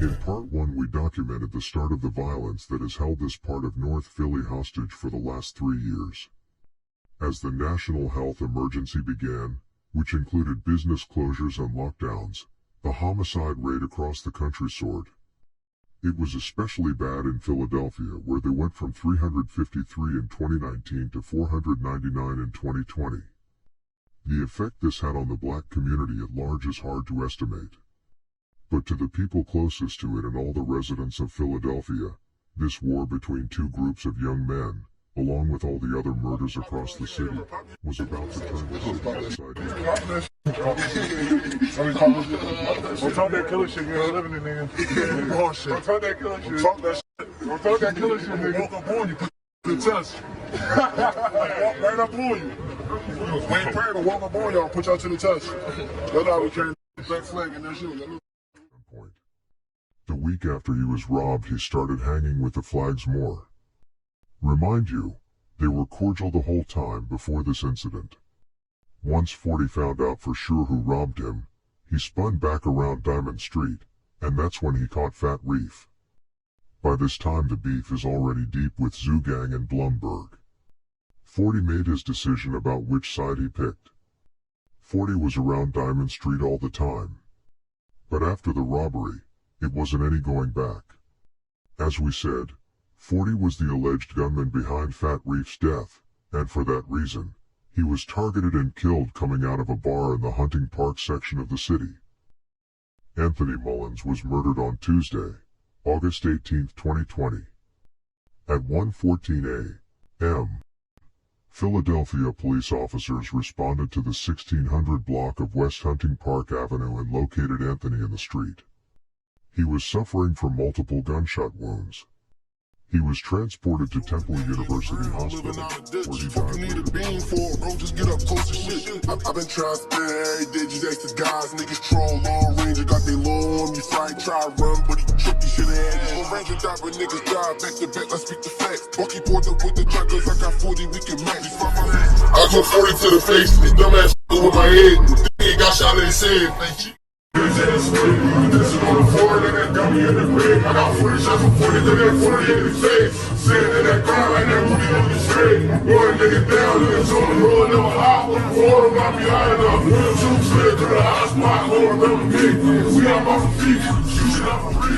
In part 1 we documented the start of the violence that has held this part of North Philly hostage for the last 3 years. As the national health emergency began, which included business closures and lockdowns, the homicide rate across the country soared. It was especially bad in Philadelphia, where they went from 353 in 2019 to 499 in 2020. The effect this had on the black community at large is hard to estimate. But to the people closest to it and all the residents of Philadelphia, this war between two groups of young men, along with all the other murders across the city, was about to turn the city upside down. Don't talk that killer shit, you're living in there. Oh shit. Don't talk that killer shit. Don't talk that shit. Don't talk that killer shit, nigga. Walk up on you, put to the chest. Walk right up on you. We ain't praying to walk up on y'all, put y'all to the chest. That's how we carry the black flag in their shoes. The week after he was robbed, he started hanging with the flags more. Remind you, they were cordial the whole time before this incident. Once 40 found out for sure who robbed him, he spun back around Diamond Street, and that's when he caught Fat Reef. By this time the beef is already deep with Zoogang and Blumberg. 40 made his decision about which side he picked. 40 was around Diamond Street all the time. But after the robbery, it wasn't any going back. As we said, 40 was the alleged gunman behind Fat Reef's death, and for that reason, he was targeted and killed coming out of a bar in the Hunting Park section of the city. Anthony Mullins was murdered on Tuesday, August 18, 2020. At 1:14 a.m., Philadelphia police officers responded to the 1600 block of West Hunting Park Avenue and located Anthony in the street. He was suffering from multiple gunshot wounds. He was transported to Temple University Hospital, where he died later. Just get up close to shit. I've been trying to spend every day, just ask the guys. Niggas troll, long ranger, got they low on me. Fight, try to run, but he tripped, he should've had it. Long ranger died, but niggas drive back to back, let's speak the facts. Bucky poured up with the truck, cause I got 40, we can match. I go 40 to the face, this dumbass with my head. He got shot in his head. This on the floor, then that got me in the grave. I got 40 shots from 40, then that 40 in his face. Sitting in that car like that movie on the street. One nigga down, and it's on the road, never hot. Four of them not be high enough. One, two, slid to the hot spot, Lord, remember me. We out off the feet, shooting out for free.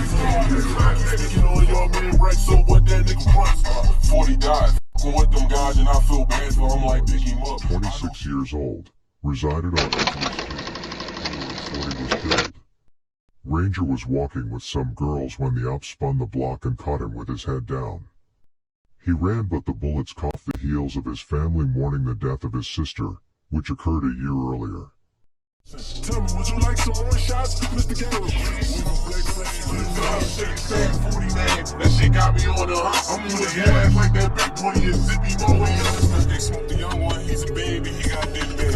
You know, y'all men right, so what that nigga wants? 40 died. Fucking with them guys, and I feel bad for him like pick him up. 26 years old, resided on Anthony Street. 40 was killed. Ranger was walking with some girls when the ops spun the block and caught him with his head down. He ran, but the bullets caught the heels of his family mourning the death of his sister, which occurred a year earlier. Tell me, would you like some more shots, Mr. Garrett? That shit got me on the hunt. I'm with your ass like that big 20 and zippy mo. They smoked the young one, he's a baby, he got this big.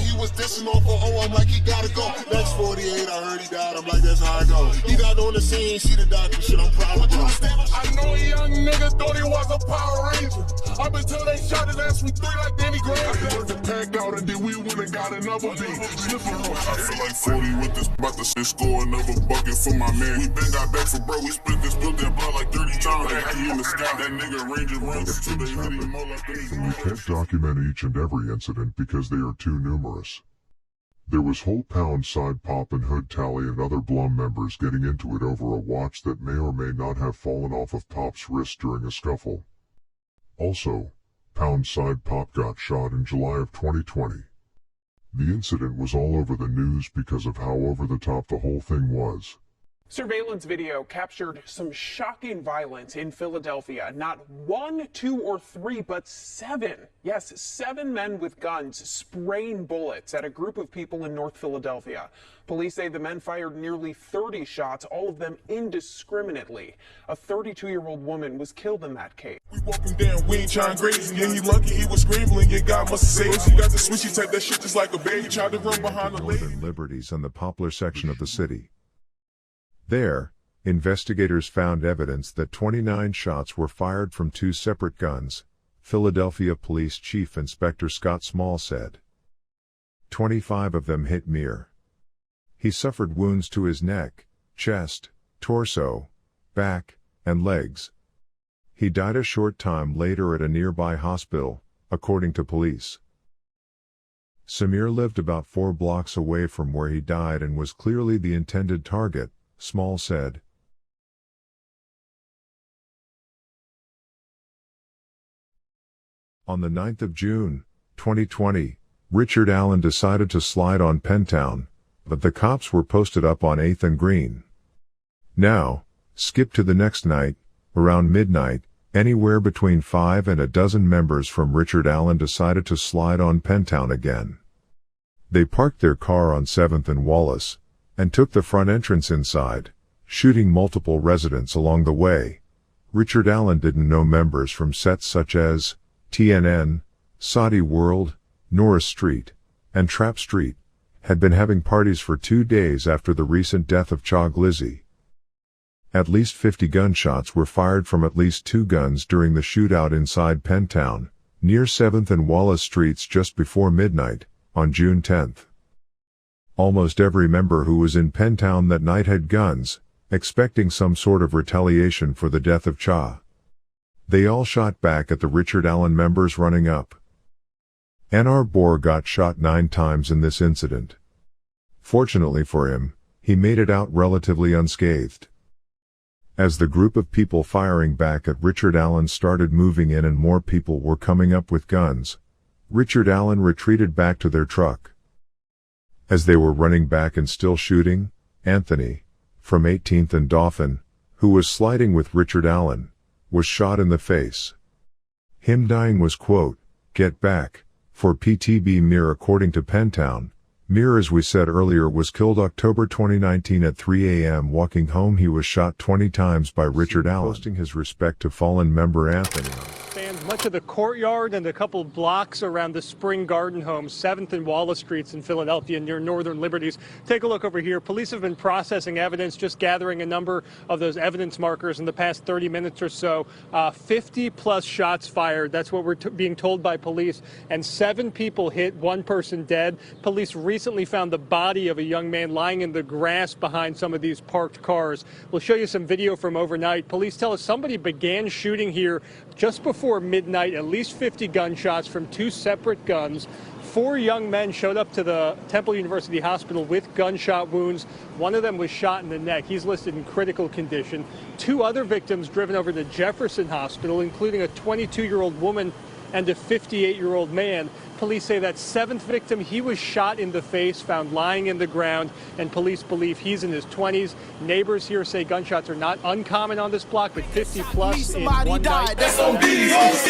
He was dissing off for I'm like, he gotta go. Next 48, I heard he died, I'm like, that's how I go. He got on the scene, see the doctor, shit, I'm proud of him. I know a young nigga thought he was a Power Ranger. Up until they shot his ass with 3 like Danny Graham. I worked the pack out and then we went and got another beat. I feel like 40 with this, about to say score another bucket for my man. We been got back for bro, we split this building blood like 30 times. He in the sky, that nigga Ranger runs until they hit him all like 30 We can't document each and every incident because they are too numerous. There was whole Poundside Pop and Hood Tally and other Blum members getting into it over a watch that may or may not have fallen off of Pop's wrist during a scuffle. Also, Poundside Pop got shot in July of 2020. The incident was all over the news because of how over the top the whole thing was. Surveillance video captured some shocking violence in Philadelphia. Not 1, 2, or 3, but 7. Yes, 7 men with guns spraying bullets at a group of people in North Philadelphia. Police say the men fired nearly 30 shots, all of them indiscriminately. A 32-year-old woman was killed in that case. We walking down, we ain't trying crazy. Yeah, he lucky he was scrambling. Your God must have saved. She got the switchy type, that shit just like a baby. Tried to run behind the lady. Northern Liberties and the Poplar section of the city. There, investigators found evidence that 29 shots were fired from 2 separate guns, Philadelphia Police Chief Inspector Scott Small said. 25 of them hit Mir. He suffered wounds to his neck, chest, torso, back, and legs. He died a short time later at a nearby hospital, according to police. Samir lived about 4 blocks away from where he died and was clearly the intended target, Small said. On the 9th of June, 2020, Richard Allen decided to slide on Pentown, but the cops were posted up on 8th and Green. Now, skip to the next night, around midnight, anywhere between 5 and a dozen members from Richard Allen decided to slide on Pentown again. They parked their car on 7th and Wallace, and took the front entrance inside, shooting multiple residents along the way. Richard Allen didn't know members from sets such as TNN, Saudi World, Norris Street, and Trap Street, had been having parties for 2 days after the recent death of Cha Glizzy. At least 50 gunshots were fired from at least 2 guns during the shootout inside Pentown, near 7th and Wallace Streets just before midnight, on June 10th. Almost every member who was in Pentown that night had guns, expecting some sort of retaliation for the death of Cha. They all shot back at the Richard Allen members running up. Anar Bor got shot 9 times in this incident. Fortunately for him, he made it out relatively unscathed. As the group of people firing back at Richard Allen started moving in and more people were coming up with guns, Richard Allen retreated back to their truck. As they were running back and still shooting, Anthony, from 18th and Dauphin, who was sliding with Richard Allen, was shot in the face. Him dying was quote, "Get back," for PTB Mir according to Pentown. Mir, as we said earlier, was killed October 2019 at 3 a.m. walking home. He was shot 20 times by Richard Allen, posting his respect to fallen member Anthony. Spans much of the courtyard and a couple blocks around the Spring Garden home, 7th and Wallace Streets in Philadelphia near Northern Liberties. Take a look over here. Police have been processing evidence, just gathering a number of those evidence markers in the past 30 minutes or so. 50 plus shots fired. That's what we're being told by police. And 7 people hit, 1 person dead. Police recently found the body of a young man lying in the grass behind some of these parked cars. We'll show you some video from overnight. Police tell us somebody began shooting here just before midnight, at least 50 gunshots from 2 separate guns. 4 young men showed up to the Temple University Hospital with gunshot wounds. One of them was shot in the neck. He's listed in critical condition. 2 other victims driven over to Jefferson Hospital, including a 22-year-old woman and a 58-year-old man. Police say that 7th victim, he was shot in the face, found lying in the ground, and police believe he's in his 20s. Neighbors here say gunshots are not uncommon on this block, but 50 plus in one night.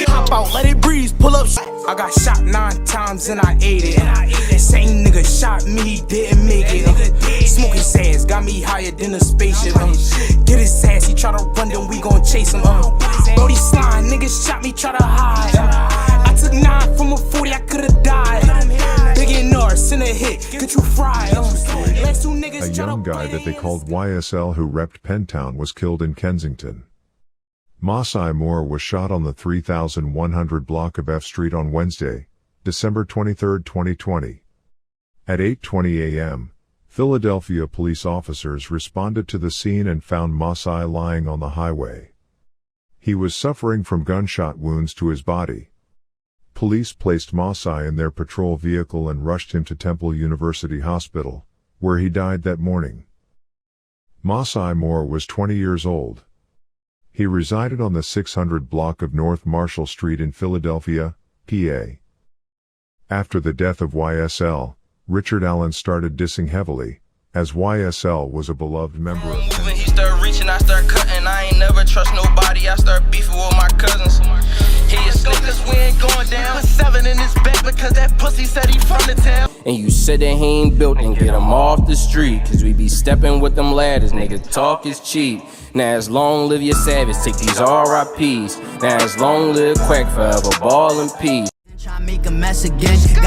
Pop out, let it breeze, pull up. I got shot 9 times and I ate it. Same nigga shot me, didn't make it. Smoking sads, got me higher than a spaceship. Get his ass, he try to run, then we gon' chase him. Brody slime, niggas shot me, try to hide. I took 9 from a 40, I could've died. Big and Norris in a hit, get you fried. A young guy that they called YSL who repped Pentown was killed in Kensington. Masai Moore was shot on the 3100 block of F Street on Wednesday, December 23, 2020. At 8:20 a.m., Philadelphia police officers responded to the scene and found Masai lying on the highway. He was suffering from gunshot wounds to his body. Police placed Masai in their patrol vehicle and rushed him to Temple University Hospital, where he died that morning. Masai Moore was 20 years old. He resided on the 600 block of North Marshall Street in Philadelphia, PA. After the death of YSL, Richard Allen started dissing heavily, as YSL was a beloved member of Moving, he start reaching, I start cutting. I ain't never trust nobody, I start beefing with my cousins. He a snickers, we ain't going down. Put 7 in his back because that pussy said he from the town. And you said that he ain't built and get him off the street. Cause we be stepping with them ladders, nigga, talk is cheap. Now as long live your savage, take these RIPs. Now as long live Quack forever, ball and peace. Try to make a mess again. Got some